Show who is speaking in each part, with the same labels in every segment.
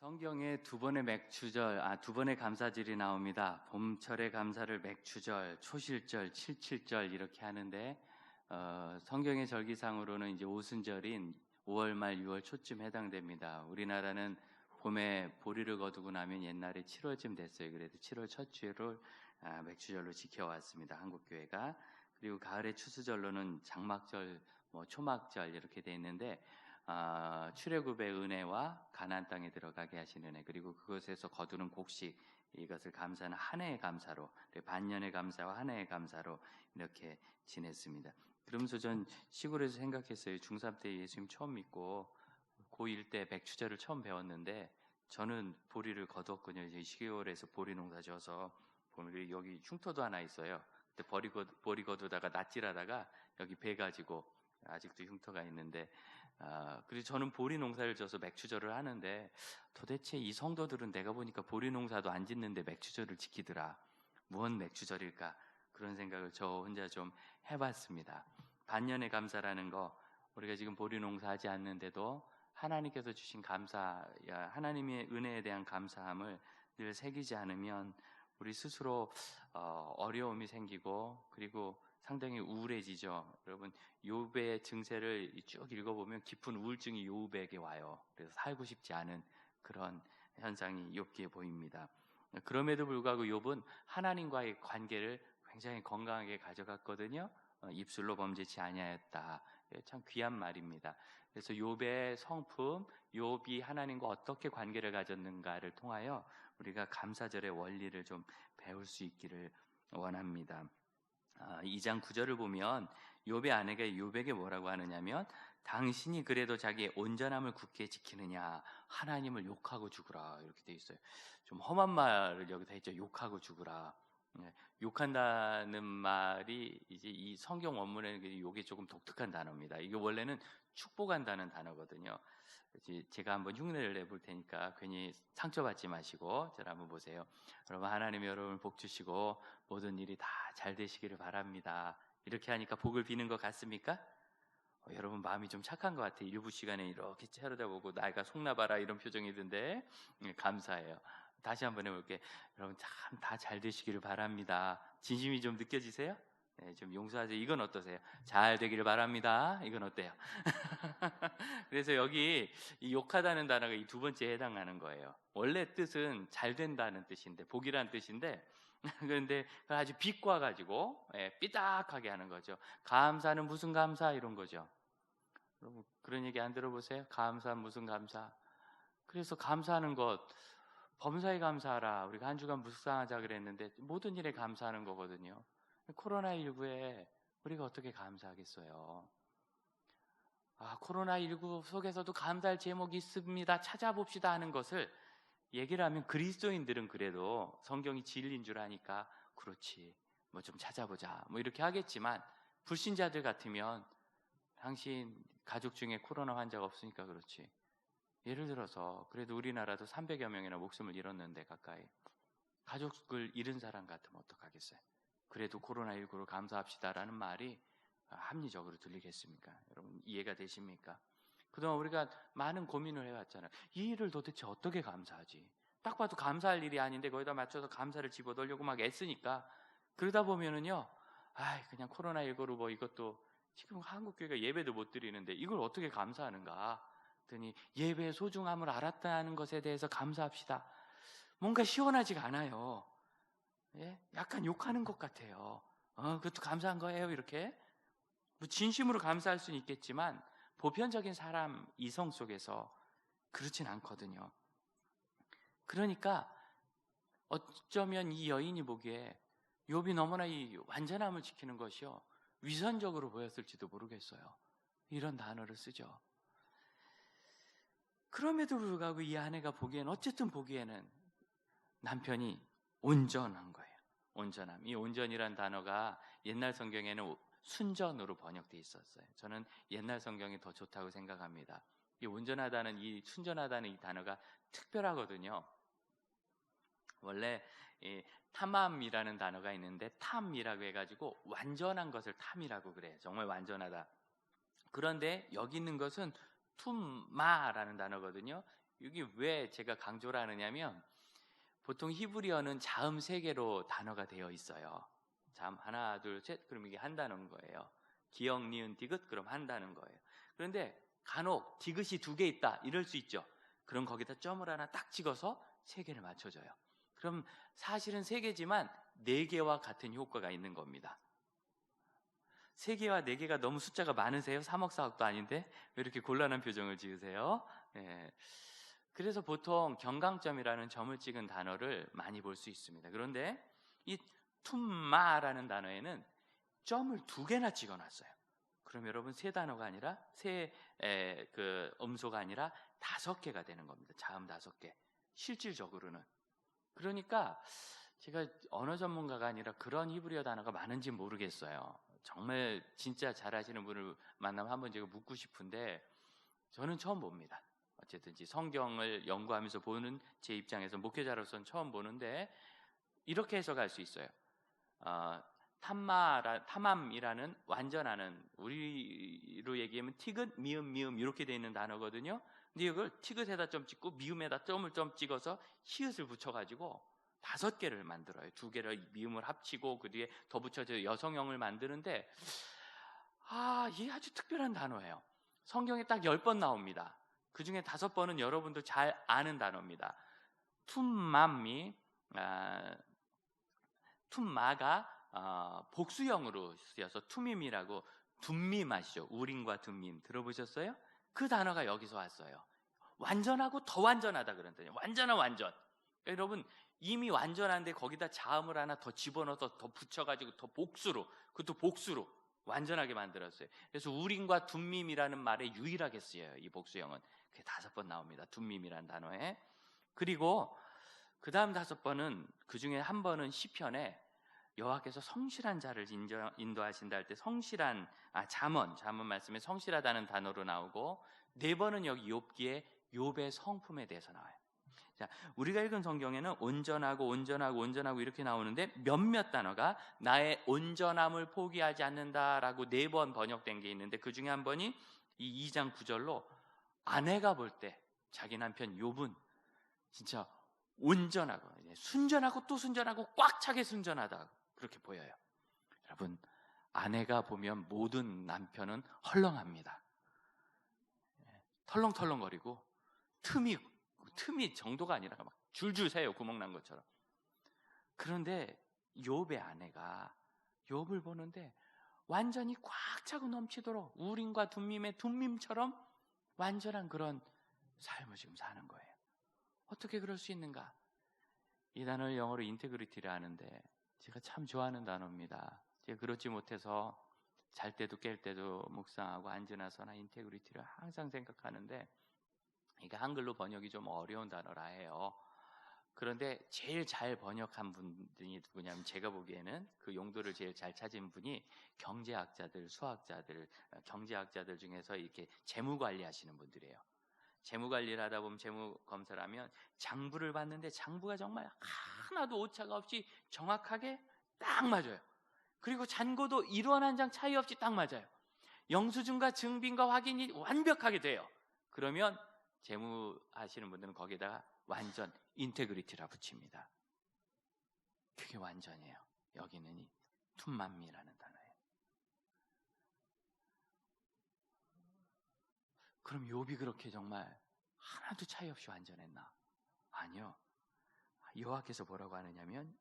Speaker 1: 성경에 두 번의 맥추절, 두 번의 감사절이 나옵니다. 봄철의 감사를 맥추절, 초실절, 칠칠절 이렇게 하는데 성경의 절기상으로는 이제 오순절인 5월 말 6월 초쯤 해당됩니다. 우리나라는 봄에 보리를 거두고 나면 옛날에 7월쯤 됐어요. 그래도 7월 첫 주를 맥추절로 지켜왔습니다. 한국교회가. 그리고 가을의 추수절로는 장막절, 초막절 이렇게 돼 있는데 출애굽의 은혜와 가나안 땅에 들어가게 하시는 은혜, 그리고 그것에서 거두는 곡식, 이것을 감사하는 한 해의 감사로, 반년의 감사와 한 해의 감사로 이렇게 지냈습니다. 그러면서 전 시골에서 생각했어요. 중3 때 예수님 처음 믿고 고1 때 맥추절을 처음 배웠는데 저는 보리를 거뒀거든요. 시골에서 보리 농사 져서 보면 여기 흉터도 하나 있어요. 그때 보리 거두다가 낯질하다가 여기 배 가지고 아직도 흉터가 있는데, 그리고 저는 보리 농사를 져서 맥추절을 하는데 도대체 이 성도들은 내가 보니까 보리 농사도 안 짓는데 맥추절을 지키더라. 무언 맥추절일까? 그런 생각을 저 혼자 좀 해봤습니다. 반년의 감사라는 거, 우리가 지금 보리 농사하지 않는데도 하나님께서 주신 감사, 하나님의 은혜에 대한 감사함을 늘 새기지 않으면 우리 스스로 어려움이 생기고, 그리고 상당히 우울해지죠. 여러분, 욥의 증세를 쭉 읽어보면 깊은 우울증이 욥에게 와요. 그래서 살고 싶지 않은 그런 현상이 욥기에 보입니다. 그럼에도 불구하고 욥은 하나님과의 관계를 굉장히 건강하게 가져갔거든요. 입술로 범죄치 아니하였다. 참 귀한 말입니다. 그래서 욥의 성품, 욥이 하나님과 어떻게 관계를 가졌는가를 통하여 우리가 감사절의 원리를 좀 배울 수 있기를 원합니다. 2장 9절을 보면 욥의 아내가 욥에게 뭐라고 하느냐면, 당신이 그래도 자기의 온전함을 굳게 지키느냐, 하나님을 욕하고 죽으라, 이렇게 돼 있어요. 좀 험한 말을 여기다 했죠. 욕하고 죽으라. 욕한다는 말이 이제 이 성경 원문에는 욕이 조금 독특한 단어입니다. 이게 원래는 축복한다는 단어거든요. 제가 한번 흉내를 내볼 테니까 괜히 상처받지 마시고 저를 한번 보세요. 여러분, 하나님이 여러분을 복 주시고 모든 일이 다 잘 되시기를 바랍니다. 이렇게 하니까 복을 비는 것 같습니까? 여러분 마음이 좀 착한 것 같아요. 일부 시간에 이렇게 쳐다보고 나이가 속나봐라 이런 표정이던데 감사해요. 다시 한번 해볼게요. 여러분 참 다 잘 되시기를 바랍니다. 진심이 좀 느껴지세요? 네, 좀 용서하세요. 이건 어떠세요? 잘 되기를 바랍니다. 이건 어때요? 그래서 여기 이 욕하다는 단어가 이 두 번째에 해당하는 거예요. 원래 뜻은 잘 된다는 뜻인데, 복이라는 뜻인데, 그런데 아주 비꼬아가지고 삐딱하게 하는 거죠. 감사는 무슨 감사, 이런 거죠. 여러분 그런 얘기 안 들어보세요? 감사 무슨 감사. 그래서 감사하는 것, 범사에 감사하라. 우리가 한 주간 묵상하자 그랬는데 모든 일에 감사하는 거거든요. 코로나19에 우리가 어떻게 감사하겠어요? 코로나19 속에서도 감사할 제목이 있습니다. 찾아봅시다 하는 것을 얘기를 하면 그리스도인들은 그래도 성경이 진리인 줄 아니까 그렇지, 뭐 좀 찾아보자, 뭐 이렇게 하겠지만, 불신자들 같으면 당신 가족 중에 코로나 환자가 없으니까 그렇지. 예를 들어서 그래도 우리나라도 300여 명이나 목숨을 잃었는데 가까이 가족을 잃은 사람 같으면 어떡하겠어요? 그래도 코로나19를 감사합시다라는 말이 합리적으로 들리겠습니까? 여러분 이해가 되십니까? 그동안 우리가 많은 고민을 해왔잖아요. 이 일을 도대체 어떻게 감사하지? 딱 봐도 감사할 일이 아닌데 거기다 맞춰서 감사를 집어넣으려고 막 애쓰니까, 그러다 보면은요, 그냥 코로나19로 뭐 이것도, 지금 한국교회가 예배도 못 드리는데 이걸 어떻게 감사하는가? 그랬더니 예배의 소중함을 알았다는 것에 대해서 감사합시다. 뭔가 시원하지가 않아요. 약간 욕하는 것 같아요. 그것도 감사한 거예요, 이렇게. 뭐 진심으로 감사할 수는 있겠지만 보편적인 사람 이성 속에서 그렇진 않거든요. 그러니까 어쩌면 이 여인이 보기에 욥이 너무나 이 완전함을 지키는 것이요, 위선적으로 보였을지도 모르겠어요. 이런 단어를 쓰죠. 그럼에도 불구하고 이 아내가 보기에는, 어쨌든 보기에는 남편이 온전한 거예요. 온전함. 이 온전이란 단어가 옛날 성경에는 순전으로 번역되어 있었어요. 저는 옛날 성경이 더 좋다고 생각합니다. 이 온전하다는, 이 순전하다는 이 단어가 특별하거든요. 원래 탐함이라는 단어가 있는데, 탐이라고 해가지고 완전한 것을 탐이라고 그래요. 정말 완전하다. 그런데 여기 있는 것은 툼마라는 단어거든요. 이게 왜 제가 강조를 하느냐면 보통 히브리어는 자음 3개로 단어가 되어 있어요. 자음 하나, 둘, 셋 그럼 이게 한다는 거예요. 기역, 니은, 디귿 그럼 한다는 거예요. 그런데 간혹 디귿이 2개 있다 이럴 수 있죠. 그럼 거기다 점을 하나 딱 찍어서 3개를 맞춰줘요. 그럼 사실은 3개지만 4개와 같은 효과가 있는 겁니다. 3개와 4개가 너무 숫자가 많으세요? 3억 4억도 아닌데 왜 이렇게 곤란한 표정을 지으세요? 네. 그래서 보통 경강점이라는 점을 찍은 단어를 많이 볼 수 있습니다. 그런데 이 툼마라는 단어에는 점을 2개나 찍어놨어요. 그럼 여러분 3단어가 아니라 그 음소가 아니라 5개가 되는 겁니다. 자음 5개. 실질적으로는. 그러니까 제가 언어 전문가가 아니라 그런 히브리어 단어가 많은지 모르겠어요. 정말 진짜 잘하시는 분을 만나면 한번 제가 묻고 싶은데 저는 처음 봅니다. 어쨌든지 성경을 연구하면서 보는 제 입장에서 목회자로서는 처음 보는데 이렇게 해석할 수 있어요. 탐함이라는 완전하는, 우리로 얘기하면 티귿, 미음 이렇게 되어 있는 단어거든요. 근데 이걸 티귿에다 점 찍고 미음에다 점을 좀 찍어서 히읗을 붙여가지고 5개를 만들어요. 2개를 미음을 합치고 그 뒤에 더 붙여서 여성형을 만드는데 이게 아주 특별한 단어예요. 성경에 딱 10번 나옵니다. 그 중에 5번은 여러분도 잘 아는 단어입니다. 툼마가 복수형으로 쓰여서 투밈이라고, 둠밈 아시죠? 우림과 둠밈 들어보셨어요? 그 단어가 여기서 왔어요. 완전하고 더 완전하다 그런다요. 완전한 완전. 그러니까 여러분 이미 완전한데 거기다 자음을 하나 더 집어넣어서 더 붙여가지고 더 복수로, 그것도 복수로 완전하게 만들었어요. 그래서 우림과 둠밈이라는 말에 유일하게 쓰여요. 이 복수형은. 그게 5번 나옵니다. 둠밈이라는 단어에. 그리고 그 다음 5번은, 그 중에 한 번은 시편에 여호와께서 성실한 자를 인도하신다 할 때 성실한, 잠언 말씀에 성실하다는 단어로 나오고, 4번은 여기 욥기에 욥의 성품에 대해서 나와요. 자, 우리가 읽은 성경에는 온전하고 이렇게 나오는데 몇몇 단어가 나의 온전함을 포기하지 않는다라고 4번 번역된 게 있는데, 그 중에 한 번이 이 2장 9절로 아내가 볼 때 자기 남편 욥은 진짜 온전하고 순전하고 또 순전하고 꽉 차게 순전하다 그렇게 보여요. 여러분, 아내가 보면 모든 남편은 헐렁합니다. 털렁털렁거리고 틈이 정도가 아니라 막 줄줄 새요. 구멍 난 것처럼. 그런데 욥의 아내가 욥을 보는데 완전히 꽉 차고 넘치도록 우림과 둠밈의 둠밈처럼 완전한 그런 삶을 지금 사는 거예요. 어떻게 그럴 수 있는가? 이 단어를 영어로 인테그리티라 하는데 제가 참 좋아하는 단어입니다. 제가 그렇지 못해서 잘 때도 깰 때도 묵상하고 앉으나 서나 인테그리티를 항상 생각하는데, 이게 한글로 번역이 좀 어려운 단어라 해요. 그런데 제일 잘 번역한 분이 누구냐면, 제가 보기에는 그 용도를 제일 잘 찾은 분이 경제학자들, 수학자들, 경제학자들 중에서 이렇게 재무 관리하시는 분들이에요. 재무 관리를 하다 보면, 재무 검사를 하면 장부를 봤는데 장부가 정말 하나도 오차가 없이 정확하게 딱 맞아요. 그리고 잔고도 1원 한 장 차이 없이 딱 맞아요. 영수증과 증빙과 확인이 완벽하게 돼요. 그러면 재무 하시는 분들은 거기다가 완전 인테그리티라 붙입니다. 그게 완전이에요. 여기는 이 툼맘미라는 단어예요. 그럼 욥이 그렇게 정말 하나도 차이 없이 완전했나? 아니요. 여호와께서 뭐라고 하느냐면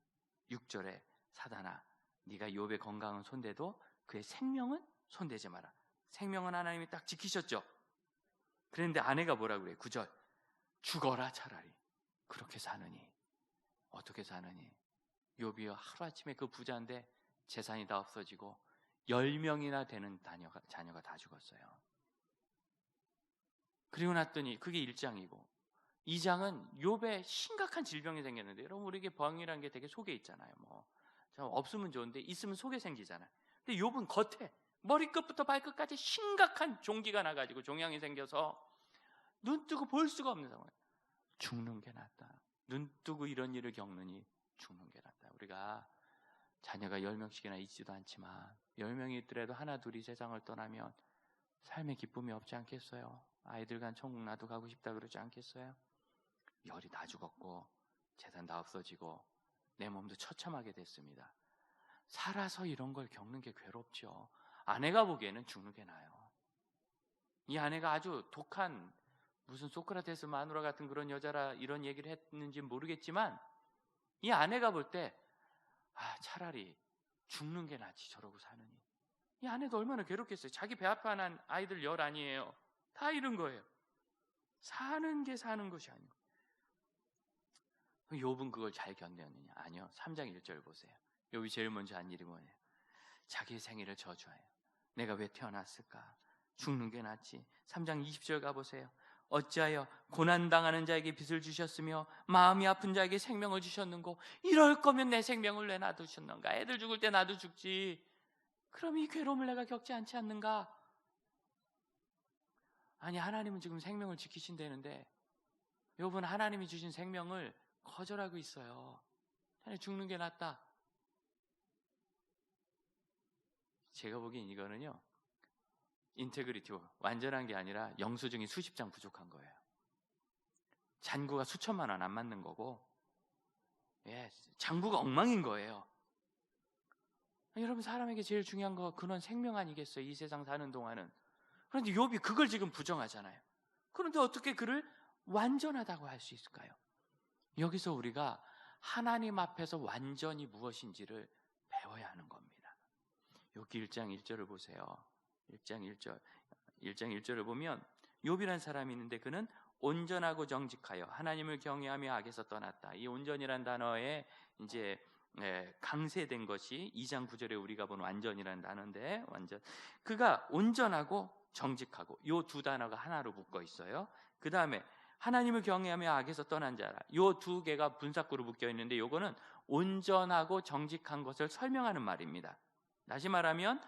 Speaker 1: 6절에 사단아, 네가 욥의 건강은 손대도 그의 생명은 손대지 마라. 생명은 하나님이 딱 지키셨죠. 그런데 아내가 뭐라고 그래요? 9절, 죽어라 차라리. 그렇게 사느니. 어떻게 사느니? 욥이 하루아침에 그 부자인데 재산이 다 없어지고 10명이나 되는 자녀가 다 죽었어요. 그리고 났더니 그게 1장이고 2장은 욥의 심각한 질병이 생겼는데, 여러분 우리에게 병이라는 게 되게 속에 있잖아요. 뭐 없으면 좋은데 있으면 속에 생기잖아요. 근데 욥은 겉에 머리끝부터 발끝까지 심각한 종기가 나가지고 종양이 생겨서 눈 뜨고 볼 수가 없는 상황. 죽는 게 낫다. 눈 뜨고 이런 일을 겪느니 죽는 게 낫다. 우리가 자녀가 10명씩이나 있지도 않지만 10명이 있더라도 하나 둘이 세상을 떠나면 삶의 기쁨이 없지 않겠어요? 아이들 간 천국 나도 가고 싶다 그러지 않겠어요? 열이 다 죽었고 재산 다 없어지고 내 몸도 처참하게 됐습니다. 살아서 이런 걸 겪는 게 괴롭죠. 아내가 보기에는 죽는 게 나아요. 이 아내가 아주 독한 무슨 소크라테스 마누라 같은 그런 여자라 이런 얘기를 했는지 모르겠지만 이 아내가 볼 때 차라리 죽는 게 낫지 저러고 사느니. 이 아내도 얼마나 괴롭겠어요. 자기 배 아파 난 아이들 열 아니에요. 다 이런 거예요. 사는 게 사는 것이 아니고. 욥은 그걸 잘 견뎠느냐? 아니요. 3장 1절 보세요. 욥이 제일 먼저 한 일이 뭐예요? 자기의 생애를 저주해요. 내가 왜 태어났을까? 죽는 게 낫지. 3장 20절 가보세요. 어찌하여 고난당하는 자에게 빚을 주셨으며 마음이 아픈 자에게 생명을 주셨는고 이럴 거면 내 생명을 왜 놔두셨는가? 애들 죽을 때 나도 죽지. 그럼 이 괴로움을 내가 겪지 않지 않는가? 아니 하나님은 지금 생명을 지키신다는데 욥은 하나님이 주신 생명을 거절하고 있어요. 죽는 게 낫다. 제가 보기엔 이거는요 인테그리티, 완전한 게 아니라 영수증이 수십 장 부족한 거예요. 잔고가 수천만 원 안 맞는 거고, 잔고가 엉망인 거예요. 여러분 사람에게 제일 중요한 거 근원 생명 아니겠어요? 이 세상 사는 동안은. 그런데 욥이 그걸 지금 부정하잖아요. 그런데 어떻게 그를 완전하다고 할 수 있을까요? 여기서 우리가 하나님 앞에서 완전히 무엇인지를 배워야 하는 겁니다. 욥기 1장 1절을 보세요. 1장 1절을 보면 욥이라는 사람이 있는데 그는 온전하고 정직하여 하나님을 경외하며 악에서 떠났다. 이 온전이라는 단어에 이제 강세된 것이 2장 9절에 우리가 본 완전이라는 단어인데, 완전. 그가 온전하고 정직하고 요 두 단어가 하나로 묶어 있어요. 그 다음에 하나님을 경외하며 악에서 떠난 자라. 요 두 개가 분사구로 묶여 있는데 요거는 온전하고 정직한 것을 설명하는 말입니다. 다시 말하면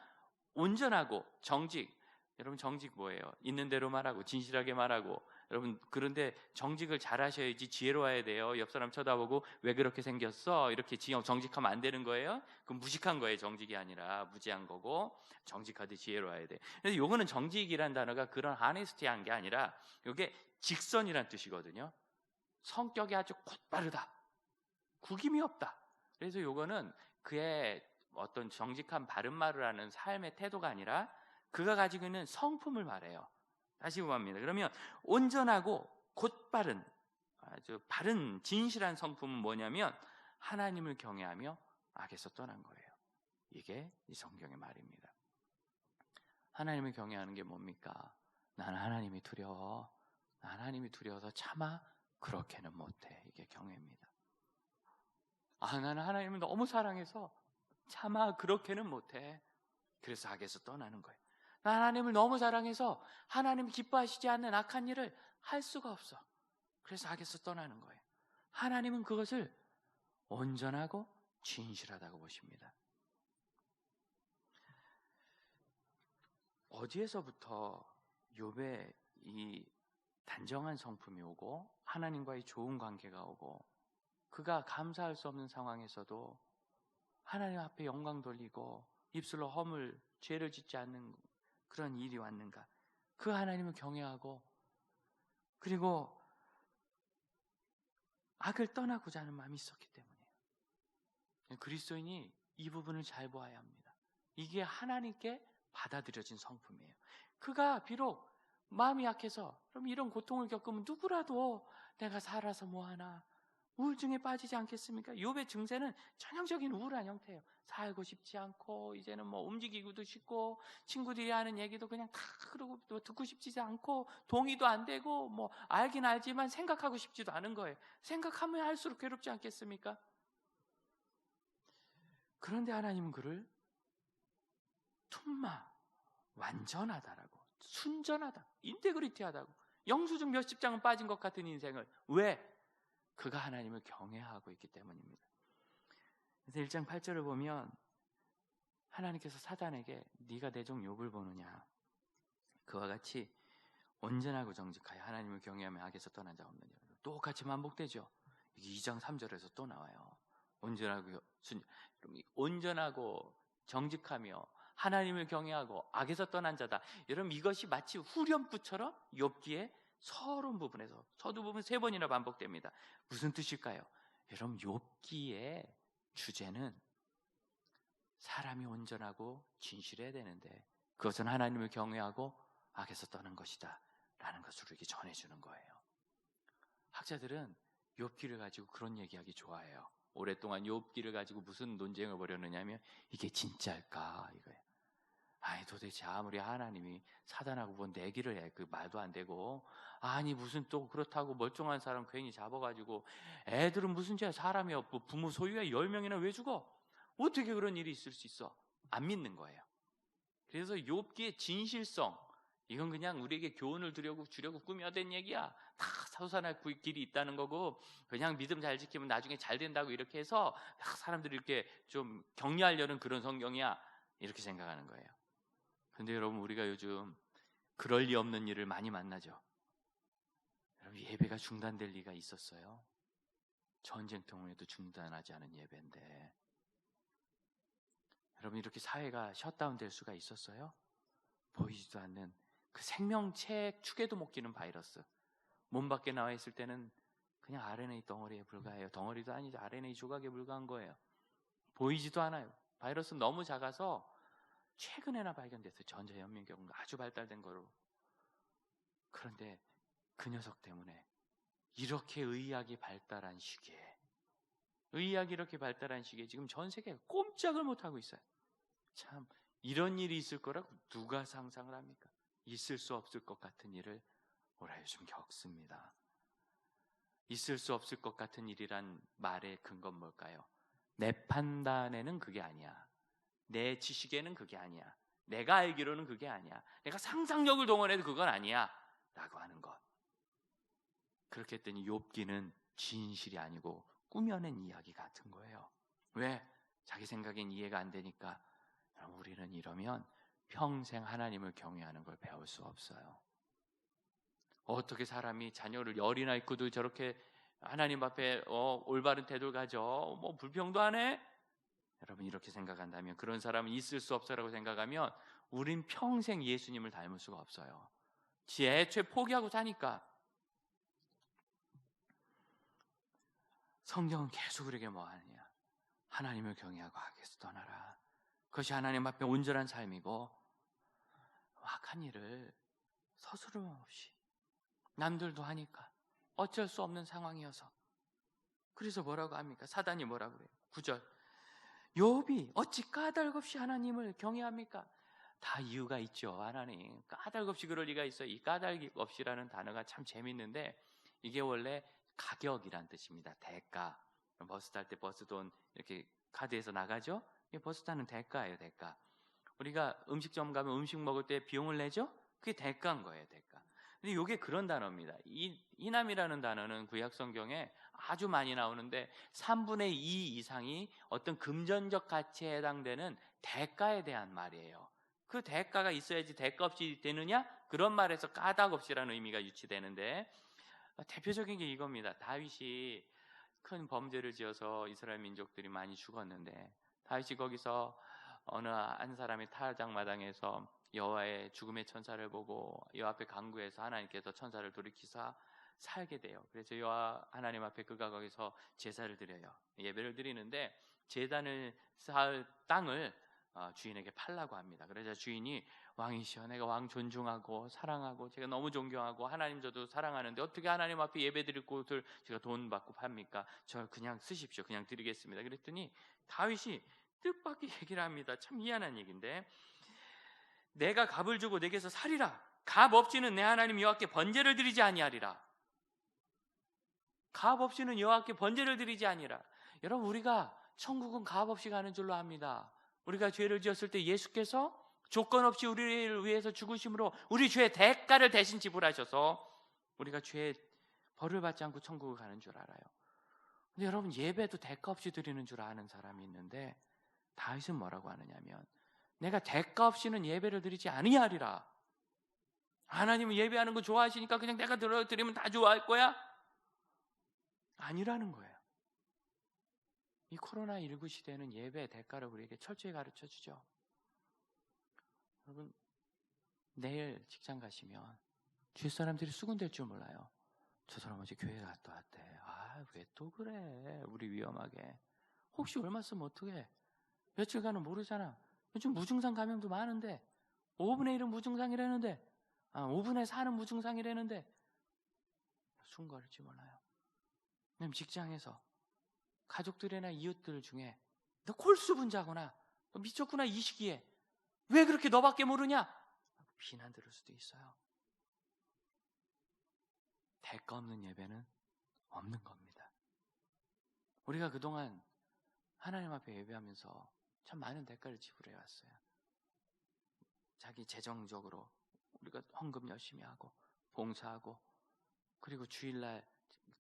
Speaker 1: 온전하고 정직. 여러분 정직 뭐예요? 있는 대로 말하고 진실하게 말하고. 여러분 그런데 정직을 잘 하셔야지 지혜로워야 돼요. 옆 사람 쳐다보고 왜 그렇게 생겼어? 이렇게 정직하면 안 되는 거예요? 그럼 무식한 거예요. 정직이 아니라 무지한 거고 정직하되 지혜로워야 돼. 그래서 요거는 정직이란 단어가 그런 하네스티한 게 아니라 요게 직선이란 뜻이거든요. 성격이 아주 곧바르다. 구김이 없다. 그래서 요거는 그의 어떤 정직한 바른 말을 하는 삶의 태도가 아니라 그가 가지고 있는 성품을 말해요. 다시 봅니다. 그러면 온전하고 곧바른 아주 바른 진실한 성품은 뭐냐면 하나님을 경외하며 악에서 떠난 거예요. 이게 이 성경의 말입니다. 하나님을 경외하는 게 뭡니까? 나는 하나님이 두려워. 하나님이 두려워서 차마 그렇게는 못해. 이게 경외입니다. 나는 하나님을 너무 사랑해서 차마 그렇게는 못해. 그래서 악에서 떠나는 거예요. 나 하나님을 너무 사랑해서 하나님 기뻐하시지 않는 악한 일을 할 수가 없어. 그래서 악에서 떠나는 거예요. 하나님은 그것을 온전하고 진실하다고 보십니다. 어디에서부터 욥의 이 단정한 성품이 오고 하나님과의 좋은 관계가 오고 그가 감사할 수 없는 상황에서도 하나님 앞에 영광 돌리고 입술로 허물 죄를 짓지 않는 그런 일이 왔는가? 그 하나님을 경외하고 그리고 악을 떠나고자 하는 마음이 있었기 때문이에요. 그리스도인이 이 부분을 잘 보아야 합니다. 이게 하나님께 받아들여진 성품이에요. 그가 비록 마음이 약해서 그럼 이런 고통을 겪으면 누구라도 내가 살아서 뭐하나 우울증에 빠지지 않겠습니까? 욥의 증세는 전형적인 우울한 형태예요. 살고 싶지 않고 이제는 뭐 움직이기도 쉽고 친구들이 하는 얘기도 그냥 다 그러고 또 듣고 싶지 않고 동의도 안 되고 뭐 알긴 알지만 생각하고 싶지도 않은 거예요. 생각하면 할수록 괴롭지 않겠습니까? 그런데 하나님은 그를 툰마 완전하다라고, 순전하다, 인테그리티하다고, 영수증 몇십 장은 빠진 것 같은 인생을. 왜? 그가 하나님을 경외하고 있기 때문입니다. 그래서 1장 8절을 보면 하나님께서 사단에게 네가 내 종 욥을 보느냐, 그와 같이 온전하고 정직하여 하나님을 경외하며 악에서 떠난 자 없느냐. 똑같이 반복되죠. 2장 3절에서 또 나와요. 온전하고 정직하며 하나님을 경외하고 악에서 떠난 자다. 여러분 이것이 마치 후렴구처럼 욥기에 서론 부분에서 서두 부분 3번이나 반복됩니다. 무슨 뜻일까요? 여러분, 욥기의 주제는 사람이 온전하고 진실해야 되는데 그것은 하나님을 경외하고 악에서 떠는 것이다 라는 것을 우리에게 전해주는 거예요. 학자들은 욥기를 가지고 그런 얘기하기 좋아해요. 오랫동안 욥기를 가지고 무슨 논쟁을 벌였느냐면 이게 진짜일까 이거예요. 아니 도대체 아무리 하나님이 사단하고 뭔 내기를 해, 그 말도 안 되고, 아니 무슨 또 그렇다고 멀쩡한 사람 괜히 잡아가지고 애들은 무슨 죄야, 사람이 없고 부모 소유에 10명이나 왜 죽어? 어떻게 그런 일이 있을 수 있어? 안 믿는 거예요. 그래서 욥기의 진실성, 이건 그냥 우리에게 교훈을 주려고 꾸며댄 얘기야. 다 사후산할 길이 있다는 거고, 그냥 믿음 잘 지키면 나중에 잘 된다고 이렇게 해서 사람들이 이렇게 좀 격려하려는 그런 성경이야, 이렇게 생각하는 거예요. 근데 여러분, 우리가 요즘 그럴 리 없는 일을 많이 만나죠. 여러분, 예배가 중단될 리가 있었어요? 전쟁통에도 중단하지 않은 예배인데 여러분, 이렇게 사회가 셧다운 될 수가 있었어요? 보이지도 않는 그 생명체 축에도 못 끼는 바이러스, 몸 밖에 나와 있을 때는 그냥 RNA 덩어리에 불과해요. 덩어리도 아니죠. RNA 조각에 불과한 거예요. 보이지도 않아요. 바이러스는 너무 작아서 최근에나 발견됐어요. 전자현미경 아주 발달된 거로. 그런데 그 녀석 때문에 이렇게 의학이 발달한 시기에, 지금 전 세계가 꼼짝을 못하고 있어요. 참, 이런 일이 있을 거라고 누가 상상을 합니까? 있을 수 없을 것 같은 일을 우리가 요즘 겪습니다. 있을 수 없을 것 같은 일이란 말의 근거는 뭘까요? 내 판단에는 그게 아니야. 내 지식에는 그게 아니야. 내가 알기로는 그게 아니야. 내가 상상력을 동원해도 그건 아니야 라고 하는 것. 그렇게 했더니 욥기는 진실이 아니고 꾸며낸 이야기 같은 거예요. 왜? 자기 생각엔 이해가 안 되니까. 우리는 이러면 평생 하나님을 경외하는 걸 배울 수 없어요. 어떻게 사람이 자녀를 열이나 있고도 저렇게 하나님 앞에 올바른 태도를 가져? 뭐 불평도 안 해? 여러분, 이렇게 생각한다면, 그런 사람은 있을 수 없어라고 생각하면 우린 평생 예수님을 닮을 수가 없어요. 지 애초에 포기하고 사니까. 성경은 계속 우리에게 뭐 하느냐? 하나님을 경외하고 악에서 떠나라. 그것이 하나님 앞에 온전한 삶이고, 악한 일을 서스럼 없이, 남들도 하니까 어쩔 수 없는 상황이어서. 그래서 뭐라고 합니까? 사단이 뭐라고 그래요? 9절, 욥이 어찌 까닭 없이 하나님을 경외합니까? 다 이유가 있죠. 하나님 까닭 없이 그럴 리가 있어요. 이 까닭 없이라는 단어가 참 재밌는데, 이게 원래 가격이란 뜻입니다. 대가. 버스 탈 때 버스 돈 이렇게 카드에서 나가죠? 이게 버스 타는 대가예요. 대가. 우리가 음식점 가면 음식 먹을 때 비용을 내죠? 그게 대가인 거예요. 대가. 근데 이게 그런 단어입니다. 이남이라는 단어는 구약 성경에 아주 많이 나오는데 3분의 2 이상이 어떤 금전적 가치에 해당되는 대가에 대한 말이에요. 그 대가가 있어야지 대가 없이 되느냐? 그런 말에서 까닭 없이라는 의미가 유치되는데, 대표적인 게 이겁니다. 다윗이 큰 범죄를 지어서 이스라엘 민족들이 많이 죽었는데, 다윗이 거기서 어느 한 사람의 타작마당에서 여호와의 죽음의 천사를 보고 여호와 앞에 간구해서 하나님께서 천사를 돌이키사 살게 돼요. 그래서 여호와 하나님 앞에 그가 거기서 제사를 드려요. 예배를 드리는데 제단을 쌓을 땅을 주인에게 팔라고 합니다. 그래서 주인이, 왕이시여, 내가 왕 존중하고 사랑하고 제가 너무 존경하고 하나님 저도 사랑하는데 어떻게 하나님 앞에 예배드릴 곳을 제가 돈 받고 팝니까? 저 그냥 쓰십시오. 그냥 드리겠습니다. 그랬더니 다윗이 뜻밖의 얘기를 합니다. 참 희한한 얘기인데, 내가 값을 주고 내게서 살이라. 값 없이는 내 하나님 여호와께 번제를 드리지 아니하리라. 값 없이는 여호와께 번제를 드리지 아니라. 여러분, 우리가 천국은 값 없이 가는 줄로 압니다. 우리가 죄를 지었을 때 예수께서 조건 없이 우리를 위해서 죽으심으로 우리 죄의 대가를 대신 지불하셔서 우리가 죄의 벌을 받지 않고 천국을 가는 줄 알아요. 근데 여러분, 예배도 대가 없이 드리는 줄 아는 사람이 있는데, 다윗은 뭐라고 하느냐면, 내가 대가 없이는 예배를 드리지 아니하리라. 하나님은 예배하는 거 좋아하시니까 그냥 내가 드리면 다 좋아할 거야? 아니라는 거예요. 이 코로나19 시대는 예배의 대가를 우리에게 철저히 가르쳐 주죠. 여러분, 내일 직장 가시면 주위 사람들이 수군될 줄 몰라요. 저 사람 어제 교회 갔다 왔대. 아, 왜 또 그래? 우리 위험하게. 혹시 얼마 쓰면 어떡해? 며칠간은 모르잖아. 요즘 무증상 감염도 많은데 5분의 1은 무증상이라는데 5분의 4는 무증상이라는데 숨걸지 몰라요. 그럼 직장에서 가족들이나 이웃들 중에 너 콜수분자구나, 너 미쳤구나, 이 시기에 왜 그렇게 너밖에 모르냐? 비난 들을 수도 있어요. 대가 없는 예배는 없는 겁니다. 우리가 그동안 하나님 앞에 예배하면서 참 많은 대가를 지불해 왔어요. 자기 재정적으로 우리가 헌금 열심히 하고 봉사하고, 그리고 주일날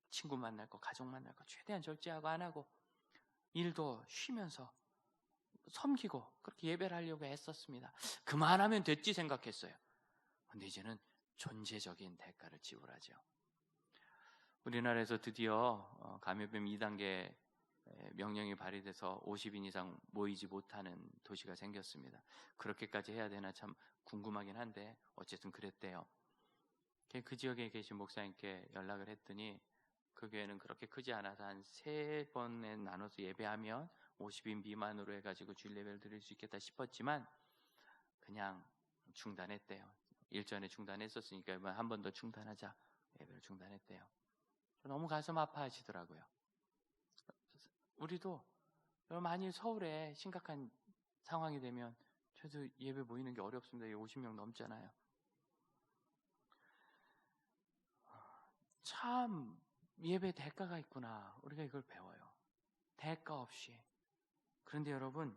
Speaker 1: 친구 만날 거, 가족 만날 거 최대한 절제하고 안 하고, 일도 쉬면서 섬기고 그렇게 예배를 하려고 했었습니다. 그만하면 됐지 생각했어요. 근데 이제는 존재적인 대가를 지불하죠. 우리나라에서 드디어 감염병 2단계 명령이 발의돼서 50인 이상 모이지 못하는 도시가 생겼습니다. 그렇게까지 해야 되나 참 궁금하긴 한데 어쨌든 그랬대요. 그 지역에 계신 목사님께 연락을 했더니 그 교회는 그렇게 크지 않아서 한 3번에 나눠서 예배하면 50인 미만으로 해가지고 주일 예배를 드릴 수 있겠다 싶었지만 그냥 중단했대요. 일전에 중단했었으니까 한 번 더 중단하자, 예배를 중단했대요. 너무 가슴 아파하시더라고요. 우리도 만일 서울에 심각한 상황이 되면 저도 예배 모이는 게 어렵습니다. 50명 넘잖아요. 참 예배 대가가 있구나, 우리가 이걸 배워요. 대가 없이. 그런데 여러분,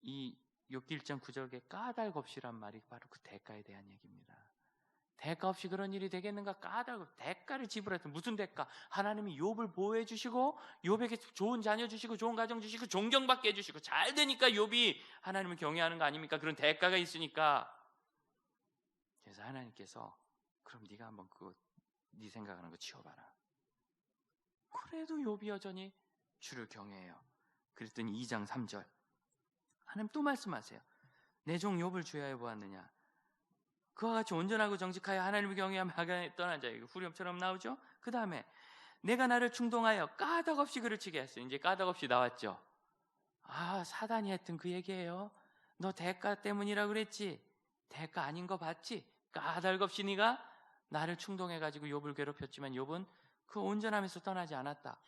Speaker 1: 이 욥기 1장 9절의 까닭 없이란 말이 바로 그 대가에 대한 얘기입니다. 대가 없이 그런 일이 되겠는가? 대가를 지불했던, 무슨 대가? 하나님이 욥을 보호해 주시고 욥에게 좋은 자녀 주시고 좋은 가정 주시고 존경받게 해주시고 잘 되니까 욥이 하나님을 경외하는 거 아닙니까? 그런 대가가 있으니까. 그래서 하나님께서 그럼 네가 한번 네 생각하는 거 치워봐라. 그래도 욥이 여전히 주를 경외해요. 그랬더니 2장 3절 하나님 또 말씀하세요. 내 종 욥을 주야에 보았느냐? 그와 같이 온전하고 정직하여 하나님을 경외하며 악에 떠난 자에게 후렴처럼 나오죠. 그 다음에 내가 나를 충동하여 까닭 없이 그를 치게 했어요. 이제 까닭 없이 나왔죠. 사단이 했던 그 얘기예요. 너 대가 때문이라고 그랬지? 대가 아닌 거 봤지? 까닭 없이 네가 나를 충동해가지고 욥을 괴롭혔지만 욥은 그 온전함에서 떠나지 않았다.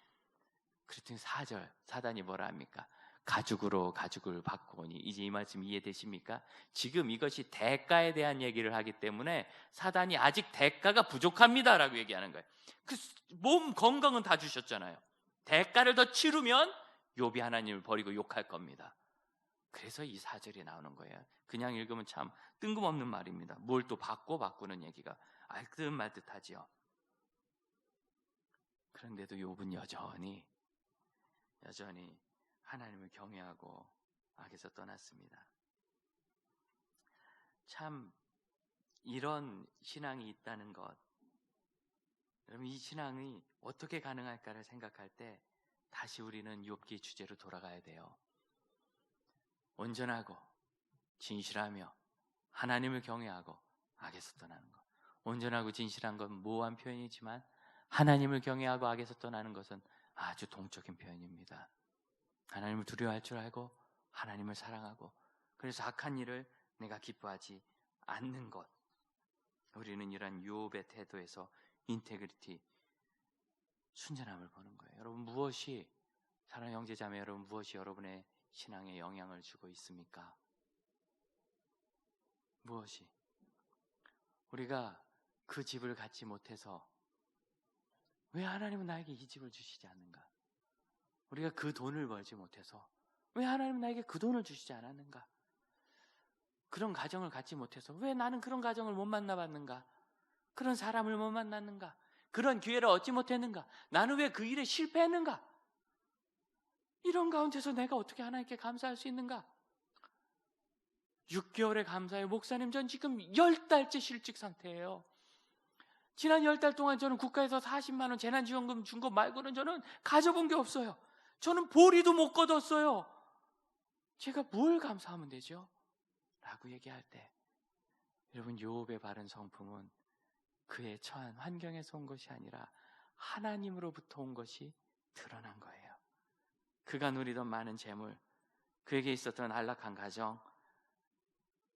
Speaker 1: 그랬더니 4절 사단이 뭐라 합니까? 가죽으로 가죽을 바꾸니. 이제 이 말씀 이해되십니까? 지금 이것이 대가에 대한 얘기를 하기 때문에 사단이 아직 대가가 부족합니다 라고 얘기하는 거예요. 그 몸 건강은 다 주셨잖아요. 대가를 더 치르면 욥이 하나님을 버리고 욕할 겁니다. 그래서 이 4절이 나오는 거예요. 그냥 읽으면 참 뜬금없는 말입니다. 뭘 또 바꾸는 얘기가 알듯 말듯 하지요. 그런데도 욥은 여전히 하나님을 경외하고 악에서 떠났습니다. 참 이런 신앙이 있다는 것, 여러분 이 신앙이 어떻게 가능할까를 생각할 때 다시 우리는 욥기 주제로 돌아가야 돼요. 온전하고 진실하며 하나님을 경외하고 악에서 떠나는 것. 온전하고 진실한 건 모호한 표현이지만 하나님을 경외하고 악에서 떠나는 것은 아주 동적인 표현입니다. 하나님을 두려워할 줄 알고 하나님을 사랑하고, 그래서 악한 일을 내가 기뻐하지 않는 것. 우리는 이런 욥의 태도에서 인테그리티, 순전함을 보는 거예요. 여러분 무엇이, 사랑하는 형제자매 여러분, 무엇이 여러분의 신앙에 영향을 주고 있습니까? 무엇이? 우리가 그 집을 갖지 못해서 왜 하나님은 나에게 이 집을 주시지 않는가? 우리가 그 돈을 벌지 못해서 왜 하나님은 나에게 그 돈을 주시지 않았는가? 그런 가정을 갖지 못해서 왜 나는 그런 가정을 못 만나봤는가? 그런 사람을 못 만났는가? 그런 기회를 얻지 못했는가? 나는 왜 그 일에 실패했는가? 이런 가운데서 내가 어떻게 하나님께 감사할 수 있는가? 6개월의 감사해요. 목사님, 전 지금 10달째 실직 상태예요. 지난 10달 동안 저는 국가에서 40만 원 재난지원금 준 거 말고는 저는 가져본 게 없어요. 저는 보리도 못 거뒀어요. 제가 뭘 감사하면 되죠? 라고 얘기할 때, 여러분 욥의 바른 성품은 그의 처한 환경에서 온 것이 아니라 하나님으로부터 온 것이 드러난 거예요. 그가 누리던 많은 재물, 그에게 있었던 안락한 가정,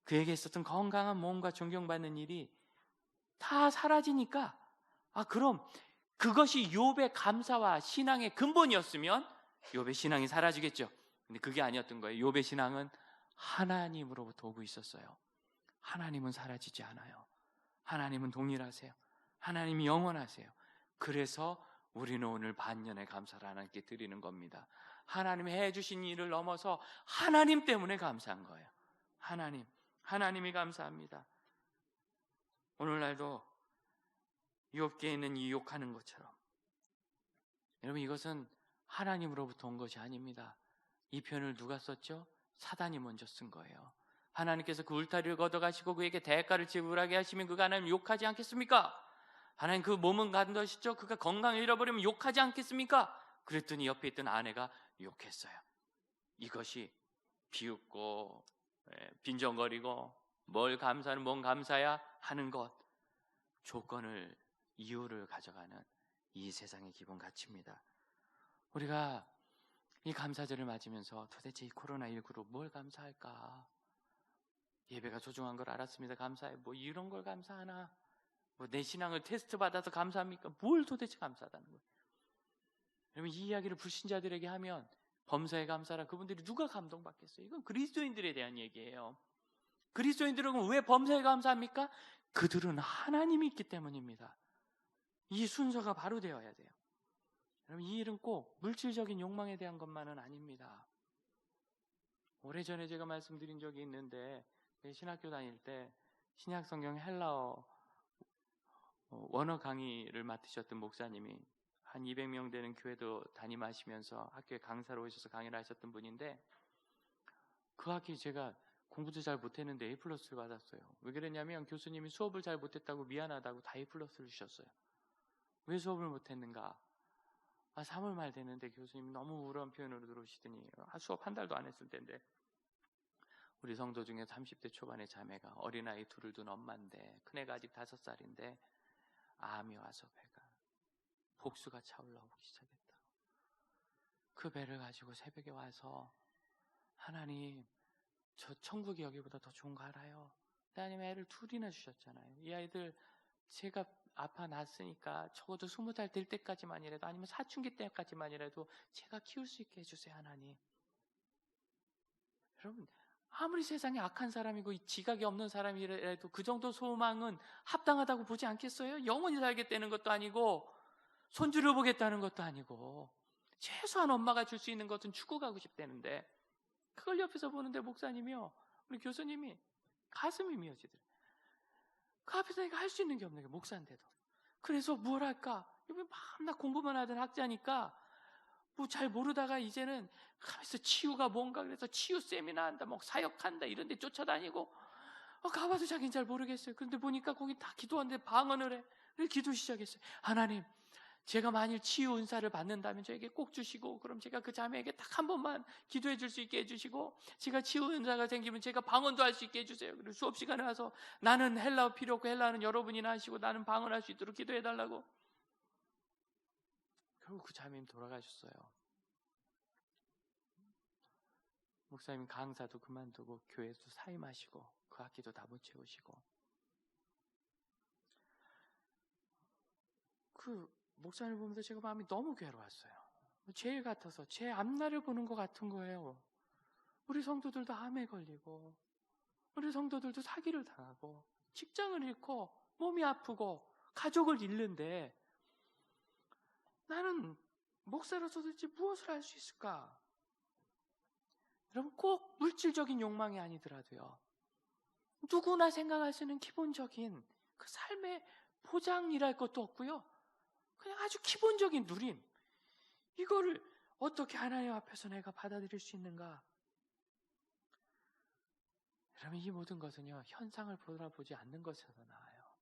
Speaker 1: 그에게 있었던 건강한 몸과 존경받는 일이 다 사라지니까, 그럼 그것이 욥의 감사와 신앙의 근본이었으면 욥의 신앙이 사라지겠죠. 근데 그게 아니었던 거예요. 욥의 신앙은 하나님으로부터 오고 있었어요. 하나님은 사라지지 않아요. 하나님은 동일하세요. 하나님이 영원하세요. 그래서 우리는 오늘 반년의 감사를 하나님께 드리는 겁니다. 하나님이 해주신 일을 넘어서 하나님 때문에 감사한 거예요. 하나님이 감사합니다. 오늘날도 욥기에 있는 이 욕하는 것처럼, 여러분, 이것은 하나님으로부터 온 것이 아닙니다. 이 편을 누가 썼죠? 사단이 먼저 쓴 거예요. 하나님께서 그 울타리를 걷어가시고 그에게 대가를 지불하게 하시면 그가 하나님 욕하지 않겠습니까? 하나님 그 몸은 간다시죠? 그가 건강을 잃어버리면 욕하지 않겠습니까? 그랬더니 옆에 있던 아내가 욕했어요. 이것이 비웃고 빈정거리고 뭘 감사는 뭔 감사야 하는 것, 조건을, 이유를 가져가는 이 세상의 기본 가치입니다. 우리가 이 감사절을 맞으면서 도대체 이 코로나19로 뭘 감사할까? 예배가 소중한 걸 알았습니다. 감사해. 뭐 이런 걸 감사하나? 뭐 내 신앙을 테스트 받아서 감사합니까? 뭘 도대체 감사하다는 거예요? 여러분, 이 이야기를 불신자들에게 하면 범사에 감사라, 그분들이 누가 감동받겠어요? 이건 그리스도인들에 대한 얘기예요. 그리스도인들은 왜 범사에 감사합니까? 그들은 하나님이 있기 때문입니다. 이 순서가 바로 되어야 돼요. 여러분, 이 일은 꼭 물질적인 욕망에 대한 것만은 아닙니다. 오래전에 제가 말씀드린 적이 있는데, 신학교 다닐 때 신약성경 헬라어 원어 강의를 맡으셨던 목사님이 한 200명 되는 교회도 담임하시면서 학교에 강사로 오셔서 강의를 하셨던 분인데, 그 학기 제가 공부도 잘 못했는데 A+를 받았어요. 왜 그랬냐면 교수님이 수업을 잘 못했다고 미안하다고 다 A+를 주셨어요. 왜 수업을 못했는가? 3월 말 되는데 교수님이 너무 우울한 표현으로 들어오시더니, 수업 한 달도 안 했을 텐데, 우리 성도 중에 30대 초반의 자매가 어린아이 둘을 둔 엄마인데, 큰애가 아직 5살인데 암이 와서 배가 복수가 차올라오기 시작했다. 그 배를 가지고 새벽에 와서, 하나님, 저 천국이 여기보다 더 좋은 거 알아요? 하나님, 애를 둘이나 주셨잖아요. 이 아이들 제가 아파 낳았으니까 적어도 20살 될 때까지만이라도, 아니면 사춘기 때까지만이라도 제가 키울 수 있게 해주세요, 하나님. 여러분, 아무리 세상에 악한 사람이고 지각이 없는 사람이라도 그 정도 소망은 합당하다고 보지 않겠어요? 영원히 살겠다는 것도 아니고 손주를 보겠다는 것도 아니고, 최소한 엄마가 줄 수 있는 것은 주고 가고 싶다는데, 그걸 옆에서 보는데 목사님이요, 우리 교수님이 가슴이 미어지더래요. 그 앞에서 내가 할 수 있는 게 없는 게 목사인데도. 그래서 뭘 할까? 밤낮 공부만 하던 학자니까 뭐 잘 모르다가 이제는 가면서 치유가 뭔가, 그래서 치유 세미나 한다, 뭐 사역한다, 이런 데 쫓아다니고, 가봐도 자기는 잘 모르겠어요. 그런데 보니까 거기 다 기도하는데 방언을 해. 그래서 기도 시작했어요. 하나님, 제가 만일 치유 은사를 받는다면 저에게 꼭 주시고, 그럼 제가 그 자매에게 딱 한 번만 기도해 줄 수 있게 해주시고, 제가 치유 은사가 생기면 제가 방언도 할 수 있게 해주세요. 그리고 수업 시간에 와서 나는 헬라어 필요 없고 헬라어는 여러분이나 하시고 나는 방언할 수 있도록 기도해 달라고. 결국 그 자매님 돌아가셨어요. 목사님 강사도 그만두고 교회도 사임하시고 그 학기도 다 못 채우시고, 그 목사님을 보면서 제가 마음이 너무 괴로웠어요. 죄일 같아서 제 앞날을 보는 것 같은 거예요. 우리 성도들도 암에 걸리고, 우리 성도들도 사기를 당하고, 직장을 잃고, 몸이 아프고, 가족을 잃는데, 나는 목사로서 도대체 무엇을 할 수 있을까? 여러분, 꼭 물질적인 욕망이 아니더라도요, 누구나 생각할 수 있는 기본적인 그 삶의 보장이랄 것도 없고요, 그냥 아주 기본적인 누림, 이거를 어떻게 하나님 앞에서 내가 받아들일 수 있는가? 여러분, 이 모든 것은요, 현상을 돌아보지 않는 것에서 나와요.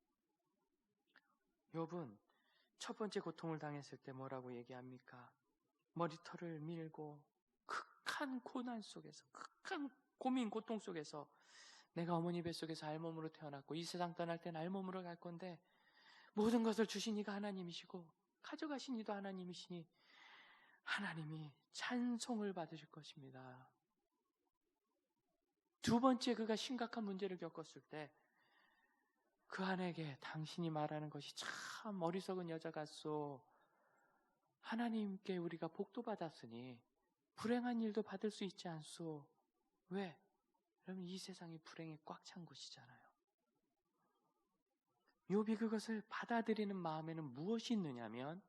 Speaker 1: 욥은 첫 번째 고통을 당했을 때 뭐라고 얘기합니까? 머리털을 밀고 극한 고난 속에서, 극한 고민 고통 속에서, 내가 어머니 뱃속에서 알몸으로 태어났고 이 세상 떠날 땐 알몸으로 갈 건데
Speaker 2: 모든 것을 주신 이가 하나님이시고 가져가신 이도 하나님이시니 하나님이 찬송을 받으실 것입니다. 두 번째 그가 심각한 문제를 겪었을 때 그 아내에게 당신이 말하는 것이 참 어리석은 여자 같소. 하나님께 우리가 복도 받았으니 불행한 일도 받을 수 있지 않소. 왜? 여러분 이 세상이 불행이 꽉 찬 곳이잖아요. 욥이 그것을 받아들이는 마음에는 무엇이 있느냐면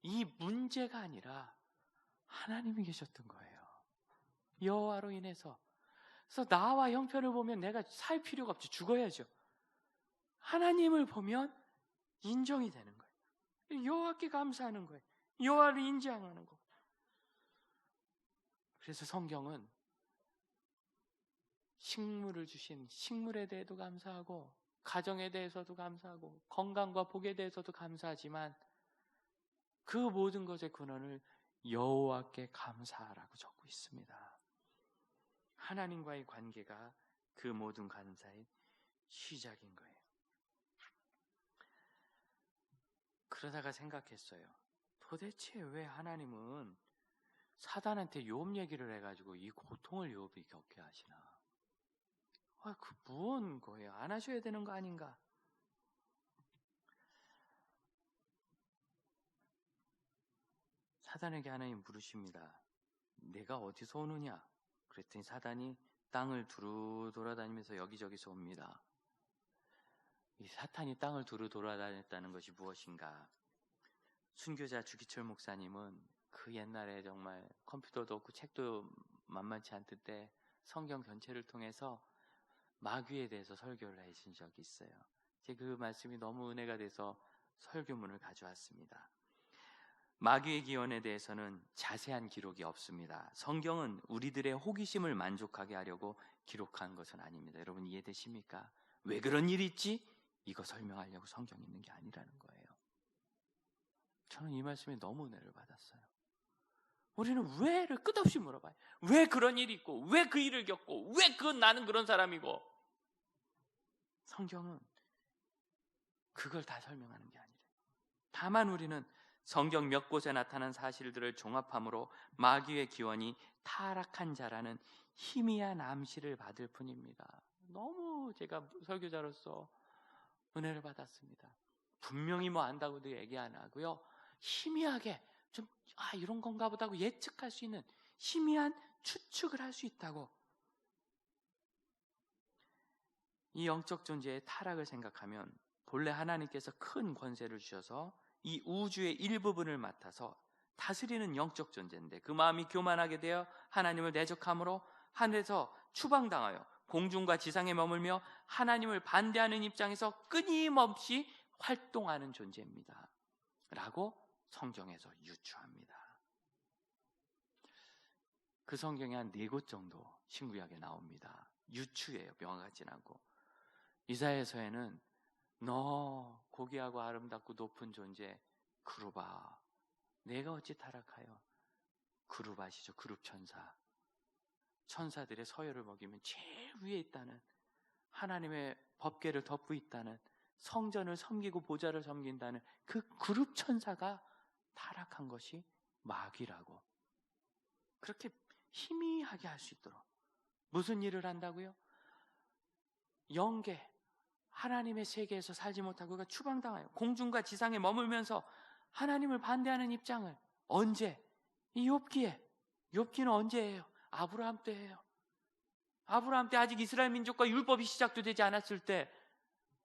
Speaker 2: 이 문제가 아니라 하나님이 계셨던 거예요. 여호와로 인해서. 그래서 나와 형편을 보면 내가 살 필요가 없지. 죽어야죠. 하나님을 보면 인정이 되는 거예요. 여호와께 감사하는 거예요. 여호와를 인정하는 거. 그래서 성경은 식물을 주신 식물에 대해도 감사하고 가정에 대해서도 감사하고 건강과 복에 대해서도 감사하지만 그 모든 것의 근원을 여호와께 감사하라고 적고 있습니다. 하나님과의 관계가 그 모든 감사의 시작인 거예요. 그러다가 생각했어요. 도대체 왜 하나님은 사단한테 욥 얘기를 해가지고 이 고통을 욥이 겪게 하시나? 그 무언 거예요? 안 하셔야 되는 거 아닌가? 사단에게 하나님 물으십니다. 내가 어디서 오느냐? 그랬더니 사단이 땅을 두루 돌아다니면서 여기저기서 옵니다. 이 사탄이 땅을 두루 돌아다녔다는 것이 무엇인가? 순교자 주기철 목사님은 그 옛날에 정말 컴퓨터도 없고 책도 만만치 않을 때 성경 전체를 통해서 마귀에 대해서 설교를 해주신 적이 있어요. 제가 그 말씀이 너무 은혜가 돼서 설교문을 가져왔습니다. 마귀의 기원에 대해서는 자세한 기록이 없습니다. 성경은 우리들의 호기심을 만족하게 하려고 기록한 것은 아닙니다. 여러분 이해되십니까? 왜 그런 일이 있지? 이거 설명하려고 성경이 있는 게 아니라는 거예요. 저는 이 말씀에 너무 은혜를 받았어요. 우리는 왜를 끝없이 물어봐요. 왜 그런 일이 있고 왜 그 일을 겪고 왜 나는 그런 사람이고. 성경은 그걸 다 설명하는 게 아니래요. 다만 우리는 성경 몇 곳에 나타난 사실들을 종합함으로 마귀의 기원이 타락한 자라는 희미한 암시를 받을 뿐입니다. 너무 제가 설교자로서 은혜를 받았습니다. 분명히 뭐 안다고도 얘기 안 하고요. 희미하게 좀 이런 건가 보다 하고 예측할 수 있는 희미한 추측을 할 수 있다고. 이 영적 존재의 타락을 생각하면 본래 하나님께서 큰 권세를 주셔서 이 우주의 일부분을 맡아서 다스리는 영적 존재인데 그 마음이 교만하게 되어 하나님을 대적함으로 하늘에서 추방당하여 공중과 지상에 머물며 하나님을 반대하는 입장에서 끊임없이 활동하는 존재입니다 라고 성경에서 유추합니다. 그 성경에 한 4곳 정도 신구약에 나옵니다. 유추예요. 명확하진 않고. 이사야서에는 너 고귀하고 아름답고 높은 존재 그룹아 내가 어찌 타락하여. 그룹아시죠? 그룹 천사. 천사들의 서열을 먹이면 제일 위에 있다는, 하나님의 법궤를 덮고 있다는, 성전을 섬기고 보좌를 섬긴다는 그 그룹 천사가 타락한 것이 마귀라고. 그렇게 희미하게 할 수 있도록. 무슨 일을 한다고요? 영계 하나님의 세계에서 살지 못하고 그가 추방당하여 공중과 지상에 머물면서 하나님을 반대하는 입장을 언제? 이 욥기에. 욥기는 언제예요? 아브라함 때예요. 아브라함 때 아직 이스라엘 민족과 율법이 시작도 되지 않았을 때,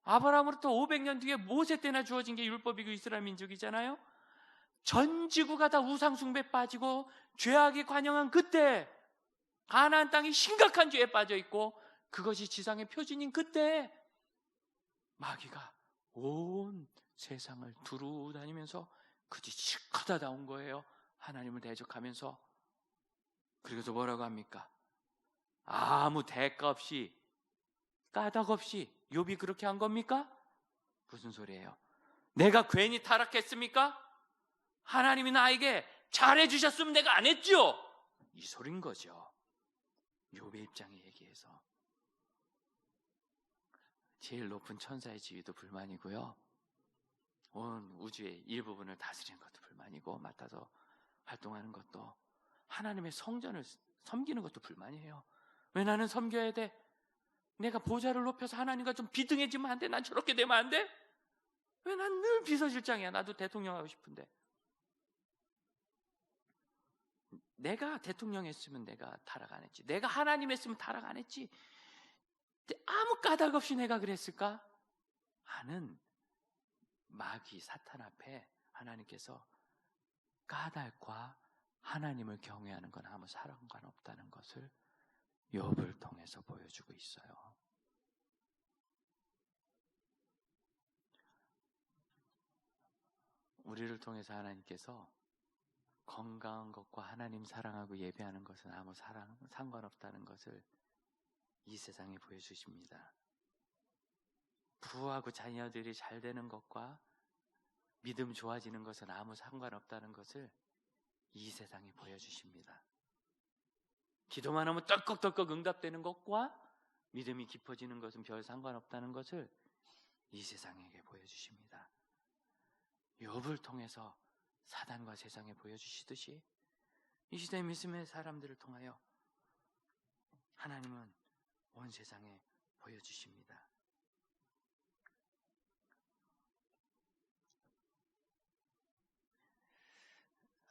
Speaker 2: 아브라함으로부터 500년 뒤에 모세 때나 주어진 게 율법이고 이스라엘 민족이잖아요. 전 지구가 다 우상 숭배에 빠지고 죄악에 관영한 그때, 가나안 땅이 심각한 죄에 빠져 있고 그것이 지상의 표준인 그때 마귀가 온 세상을 두루 다니면서 그 짓이 크다 나온 거예요. 하나님을 대적하면서. 그리고서 뭐라고 합니까? 아무 대가 없이, 까닭 없이 욥이 그렇게 한 겁니까? 무슨 소리예요? 내가 괜히 타락했습니까? 하나님이 나에게 잘해주셨으면 내가 안 했죠? 이 소린 거죠. 욥의 입장에 얘기해서. 제일 높은 천사의 지위도 불만이고요. 온 우주의 일부분을 다스리는 것도 불만이고, 맡아서 활동하는 것도, 하나님의 성전을 섬기는 것도 불만이에요. 왜 나는 섬겨야 돼? 내가 보좌를 높여서 하나님과 좀 비등해지면 안 돼? 난 저렇게 되면 안 돼? 왜 난 늘 비서실장이야? 나도 대통령 하고 싶은데. 내가 대통령 했으면 내가 타락 안 했지. 내가 하나님 했으면 타락 안 했지. 아무 까닭 없이 내가 그랬을까? 하는 마귀 사탄 앞에 하나님께서 까닭과 하나님을 경외하는 건 아무 상관없다는 것을 욥을 통해서 보여주고 있어요. 우리를 통해서 하나님께서 건강한 것과 하나님 사랑하고 예배하는 것은 아무 상관없다는 것을 이 세상에 보여주십니다. 부하고 자녀들이 잘 되는 것과 믿음 좋아지는 것은 아무 상관없다는 것을 이 세상에 보여주십니다. 기도만 하면 떨컥떨컥 응답되는 것과 믿음이 깊어지는 것은 별 상관없다는 것을 이 세상에게 보여주십니다. 욥을 통해서 사단과 세상에 보여주시듯이 이 시대의 믿음의 사람들을 통하여 하나님은 온 세상에 보여주십니다.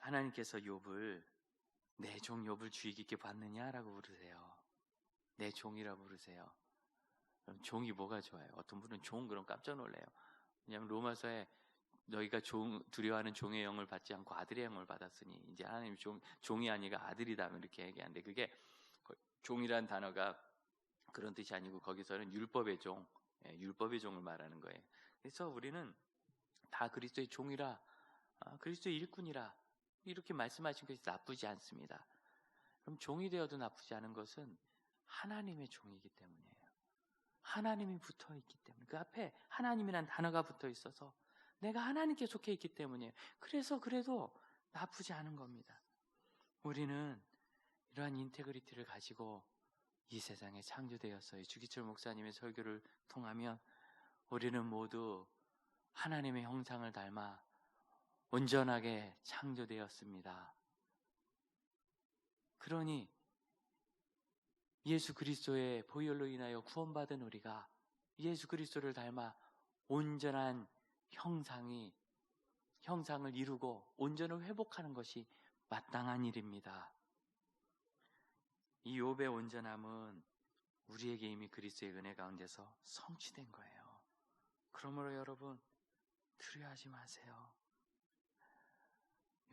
Speaker 2: 하나님께서 욥을 내 종 욥을 주의 깊게 봤느냐라고 물으세요. 내 종이라고 부르세요. 그럼 종이 뭐가 좋아요? 어떤 분은 종 그럼 깜짝 놀래요. 왜냐하면 로마서에 너희가 두려워하는 종의 영을 받지 않고 아들의 영을 받았으니 이제 하나님 종이 아니라 아들이다 이렇게 얘기하는데, 그게 종이란 단어가 그런 뜻이 아니고 거기서는 율법의 종, 율법의 종을 말하는 거예요. 그래서 우리는 다 그리스도의 종이라, 그리스도의 일꾼이라 이렇게 말씀하신 것이 나쁘지 않습니다. 그럼 종이 되어도 나쁘지 않은 것은 하나님의 종이기 때문이에요. 하나님이 붙어 있기 때문에, 그 앞에 하나님이란 단어가 붙어 있어서 내가 하나님께 속해 있기 때문이에요. 그래서 그래도 나쁘지 않은 겁니다. 우리는 이러한 인테그리티를 가지고 이 세상에 창조되었어요. 주기철 목사님의 설교를 통하면 우리는 모두 하나님의 형상을 닮아 온전하게 창조되었습니다. 그러니 예수 그리스도의 보혈로 인하여 구원받은 우리가 예수 그리스도를 닮아 온전한 형상을 이루고 온전을 회복하는 것이 마땅한 일입니다. 이 욥의 온전함은 우리에게 이미 그리스도의 은혜 가운데서 성취된 거예요. 그러므로 여러분, 두려워하지 마세요.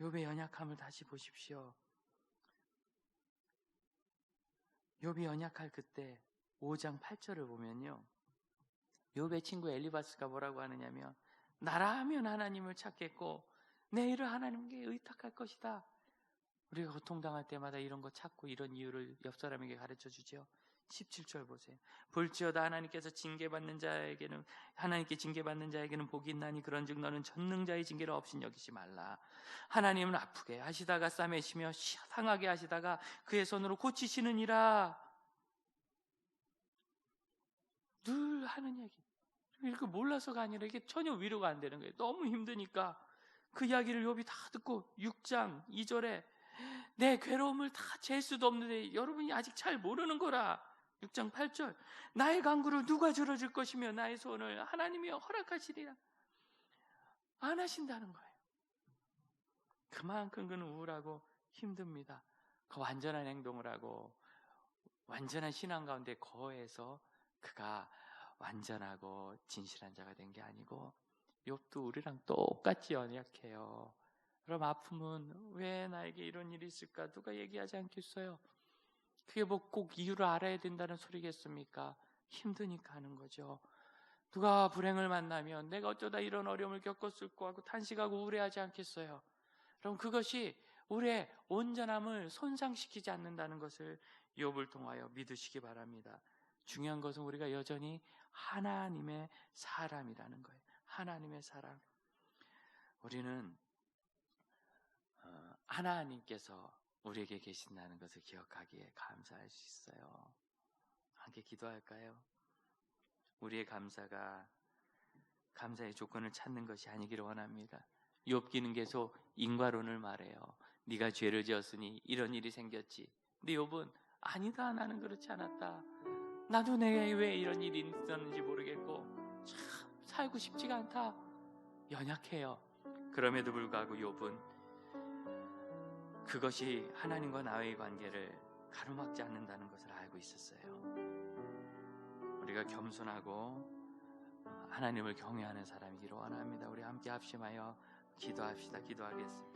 Speaker 2: 욥의 연약함을 다시 보십시오. 욥이 연약할 그때 5장 8절을 보면요, 욥의 친구 엘리바스가 뭐라고 하느냐면, 나라면 하나님을 찾겠고 내 일을 하나님께 의탁할 것이다. 우리가 고통당할 때마다 이런 거 찾고 이런 이유를 옆 사람에게 가르쳐 주죠. 17절 보세요. 볼지어다 하나님께 징계받는 자에게는 복이 있나니 그런즉 너는 전능자의 징계를 없인 여기지 말라. 하나님은 아프게 하시다가 싸매시며 상하게 하시다가 그의 손으로 고치시느니라. 늘 하는 얘기. 이렇게 몰라서가 아니라 이게 전혀 위로가 안 되는 거예요. 너무 힘드니까. 그 이야기를 욥이 다 듣고 6장 2절에 내 괴로움을 다 잴 수도 없는데 여러분이 아직 잘 모르는 거라. 6장 8절 나의 간구를 누가 들어줄 것이며 나의 소원을 하나님이 허락하시리라. 안 하신다는 거예요. 그만큼 그는 우울하고 힘듭니다. 그 완전한 행동을 하고 완전한 신앙 가운데 거해서 그가 완전하고 진실한 자가 된 게 아니고, 욥도 우리랑 똑같이 연약해요. 그럼 아픔은 왜 나에게 이런 일이 있을까? 누가 얘기하지 않겠어요? 그게 뭐 꼭 이유를 알아야 된다는 소리겠습니까? 힘드니까 하는 거죠. 누가 불행을 만나면 내가 어쩌다 이런 어려움을 겪었을까 하고 탄식하고 우울해하지 않겠어요? 그럼 그것이 우리의 온전함을 손상시키지 않는다는 것을 욥을 통하여 믿으시기 바랍니다. 중요한 것은 우리가 여전히 하나님의 사람이라는 거예요. 하나님의 사람. 우리는 하나님께서 우리에게 계신다는 것을 기억하기에 감사할 수 있어요. 함께 기도할까요? 우리의 감사가 감사의 조건을 찾는 것이 아니기를 원합니다. 욥기는 계속 인과론을 말해요. 네가 죄를 지었으니 이런 일이 생겼지. 근데 욥은 아니다, 나는 그렇지 않았다. 나도 내게 왜 이런 일이 있었는지 모르겠고 참 살고 싶지가 않다. 연약해요. 그럼에도 불구하고 욥은 그것이 하나님과 나의 관계를 가로막지 않는다는 것을 알고 있었어요. 우리가 겸손하고 하나님을 경외하는 사람이기를 원합니다. 우리 함께 합심하여 기도합시다. 기도하겠습니다.